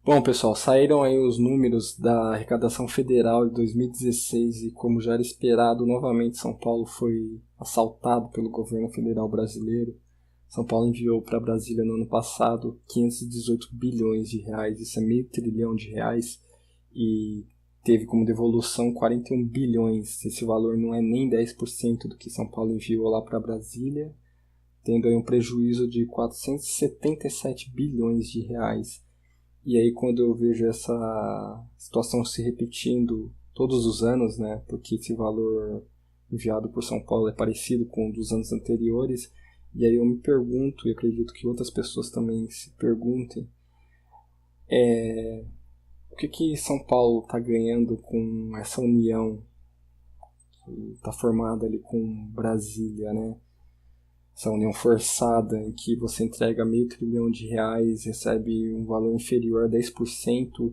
Bom, pessoal, saíram aí os números da arrecadação federal de 2016 e, como já era esperado, novamente São Paulo foi assaltado pelo governo federal brasileiro. São Paulo enviou para Brasília no ano passado 518 bilhões de reais, isso é meio trilhão de reais, e teve como devolução 41 bilhões. Esse valor não é nem 10% do que São Paulo enviou lá para Brasília, tendo aí um prejuízo de 477 bilhões de reais. E aí quando eu vejo essa situação se repetindo todos os anos, né, porque esse valor enviado por São Paulo é parecido com o dos anos anteriores, e aí eu me pergunto, e acredito que outras pessoas também se perguntem, o que São Paulo está ganhando com essa união que está formada ali com Brasília, né? Essa união forçada em que você entrega meio trilhão de reais, recebe um valor inferior a 10%,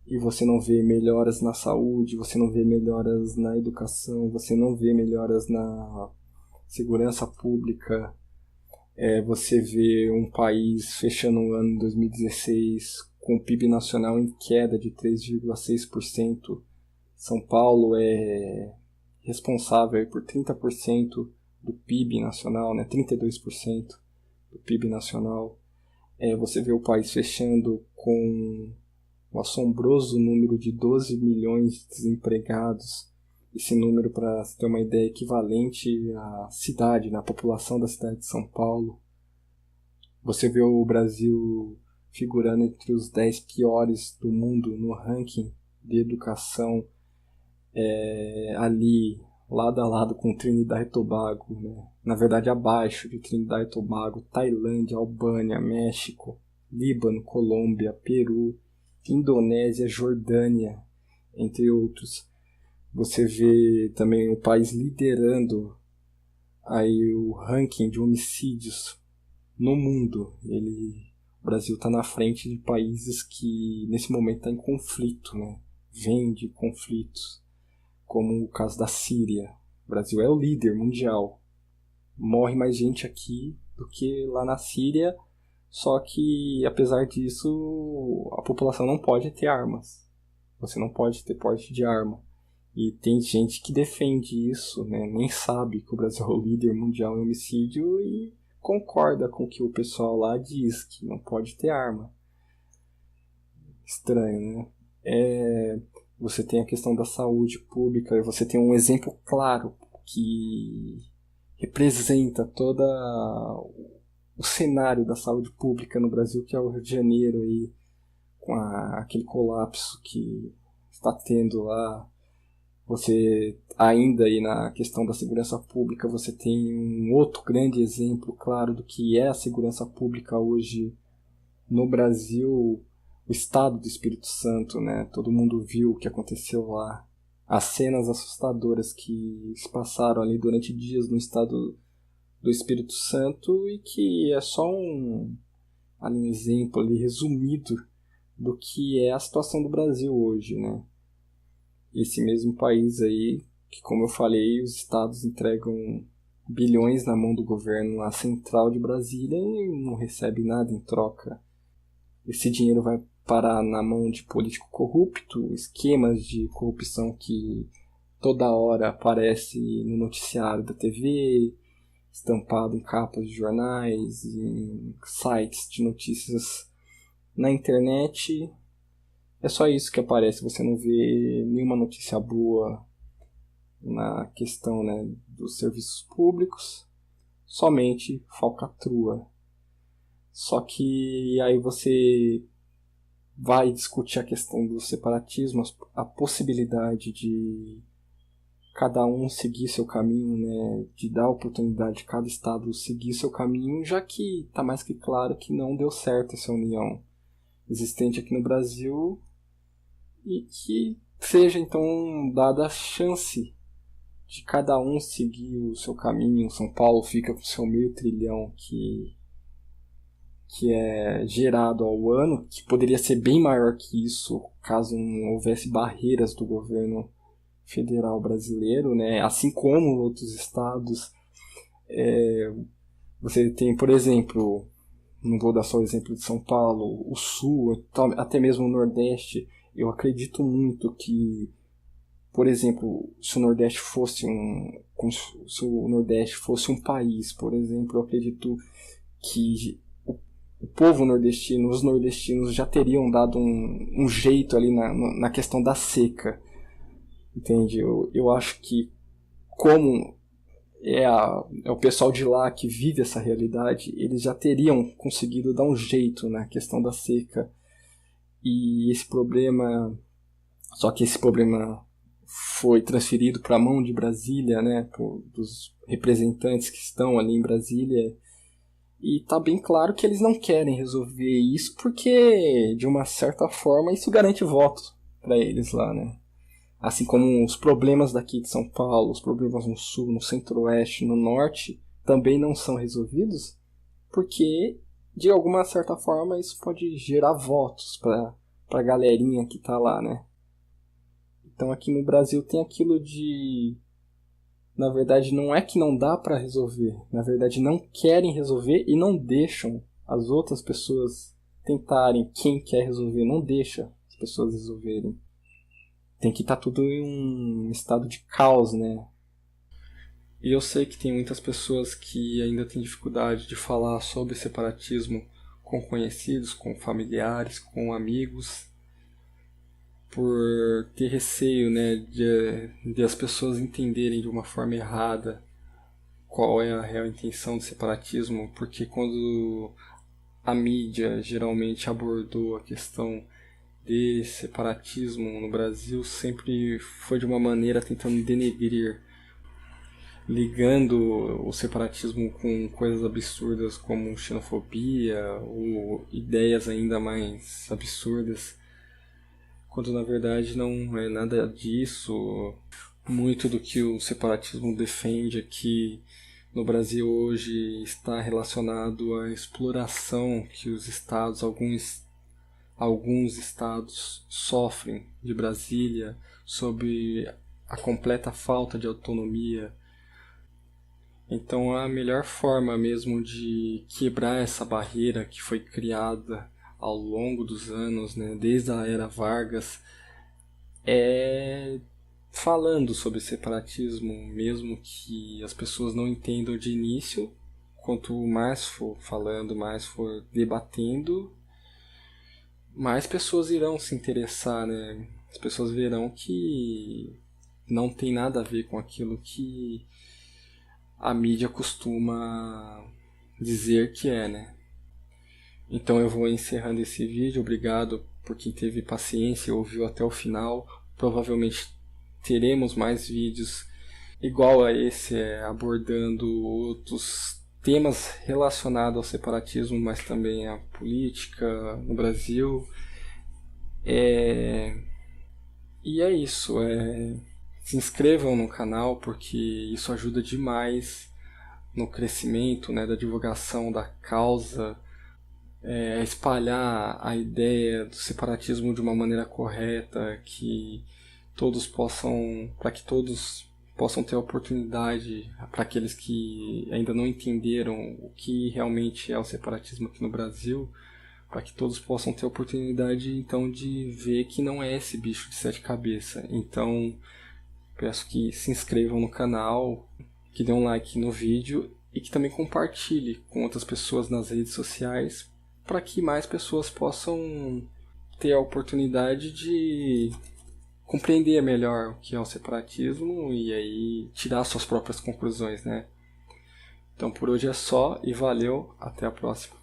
e você não vê melhoras na saúde, você não vê melhoras na educação, você não vê melhoras na segurança pública. Você vê um país fechando o ano 2016 com o PIB nacional em queda de 3,6%. São Paulo é responsável por 30% do PIB nacional, né? 32% do PIB nacional. Você vê o país fechando com um assombroso número de 12 milhões de desempregados. Esse número, para ter uma ideia, é equivalente à cidade, na população da cidade de São Paulo. Você vê o Brasil figurando entre os 10 piores do mundo no ranking de educação, ali lado a lado com Trinidad e Tobago, né? Na verdade abaixo de Trinidad e Tobago, Tailândia, Albânia, México, Líbano, Colômbia, Peru, Indonésia, Jordânia, entre outros. Você vê também o país liderando aí o ranking de homicídios no mundo. O Brasil está na frente de países que nesse momento estão em conflito, né? Vem de conflitos, como o caso da Síria. O Brasil é o líder mundial. Morre mais gente aqui do que lá na Síria, só que, apesar disso, a população não pode ter armas. Você não pode ter porte de arma. E tem gente que defende isso, né? Nem sabe que o Brasil é o líder mundial em homicídio e concorda com o que o pessoal lá diz, que não pode ter arma. Estranho, né? Você tem a questão da saúde pública, e você tem um exemplo claro que representa todo o cenário da saúde pública no Brasil, que é o Rio de Janeiro, aí, com aquele colapso que está tendo lá. Você, ainda aí na questão da segurança pública, você tem um outro grande exemplo claro do que é a segurança pública hoje no Brasil, o estado do Espírito Santo, né? Todo mundo viu o que aconteceu lá. As cenas assustadoras que se passaram ali durante dias no estado do Espírito Santo, e que é só um exemplo ali resumido do que é a situação do Brasil hoje, né? Esse mesmo país aí, que, como eu falei, os estados entregam bilhões na mão do governo, na central de Brasília, e não recebe nada em troca. Esse dinheiro vai parar na mão de político corrupto, esquemas de corrupção que toda hora aparece no noticiário da TV, estampado em capas de jornais, em sites de notícias na internet. É só isso que aparece, você não vê nenhuma notícia boa na questão, né, dos serviços públicos, somente falcatrua. Só que aí você vai discutir a questão do separatismo, a possibilidade de cada um seguir seu caminho, né, de dar a oportunidade de cada estado seguir seu caminho, já que está mais que claro que não deu certo essa união existente aqui no Brasil, e que seja então dada a chance de cada um seguir o seu caminho. São Paulo fica com seu meio trilhão que é gerado ao ano, que poderia ser bem maior que isso caso não houvesse barreiras do governo federal brasileiro, né? Assim como outros estados. Você tem, por exemplo, não vou dar só o exemplo de São Paulo, o Sul, até mesmo o Nordeste, eu acredito muito que, por exemplo, se o Nordeste fosse um país, por exemplo, eu acredito que o povo nordestino, os nordestinos já teriam dado um jeito ali na questão da seca, entende? Eu acho que como é o pessoal de lá que vive essa realidade, eles já teriam conseguido dar um jeito na questão da seca. E esse problema, só que esse problema foi transferido para a mão de Brasília, né, dos representantes que estão ali em Brasília. E tá bem claro que eles não querem resolver isso porque, de uma certa forma, isso garante votos para eles lá, né? Assim como os problemas daqui de São Paulo, os problemas no Sul, no Centro-Oeste, no Norte, também não são resolvidos porque, de alguma certa forma, isso pode gerar votos para a galerinha que tá lá, né? Então aqui no Brasil tem aquilo de... Na verdade, não é que não dá para resolver. Na verdade, não querem resolver e não deixam as outras pessoas tentarem. Quem quer resolver não deixa as pessoas resolverem. Tem que estar tudo em um estado de caos, né? E eu sei que tem muitas pessoas que ainda têm dificuldade de falar sobre separatismo com conhecidos, com familiares, com amigos, por ter receio, né, de as pessoas entenderem de uma forma errada qual é a real intenção do separatismo, porque quando a mídia geralmente abordou a questão de separatismo no Brasil, sempre foi de uma maneira tentando denegrir, ligando o separatismo com coisas absurdas como xenofobia ou ideias ainda mais absurdas, quando na verdade não é nada disso. Muito do que o separatismo defende aqui no Brasil hoje está relacionado à exploração que os estados, alguns estados sofrem de Brasília sobre a completa falta de autonomia. Então a melhor forma mesmo de quebrar essa barreira que foi criada ao longo dos anos, né, desde a era Vargas, é falando sobre separatismo, mesmo que as pessoas não entendam de início. Quanto mais for falando, mais for debatendo, mais pessoas irão se interessar, né? As pessoas verão que não tem nada a ver com aquilo que a mídia costuma dizer que é, né? Então eu vou encerrando esse vídeo. Obrigado por quem teve paciência e ouviu até o final. Provavelmente teremos mais vídeos igual a esse, abordando outros temas relacionados ao separatismo, mas também à política no Brasil. E é isso. Se inscrevam no canal porque isso ajuda demais no crescimento, né, da divulgação da causa, espalhar a ideia do separatismo de uma maneira correta, para que todos possam ter a oportunidade, para aqueles que ainda não entenderam o que realmente é o separatismo aqui no Brasil, para que todos possam ter a oportunidade então de ver que não é esse bicho de 7 cabeças. Então peço que se inscrevam no canal, que dê um like no vídeo e que também compartilhe com outras pessoas nas redes sociais, para que mais pessoas possam ter a oportunidade de compreender melhor o que é o separatismo e aí tirar suas próprias conclusões, né? Então por hoje é só e valeu, até a próxima.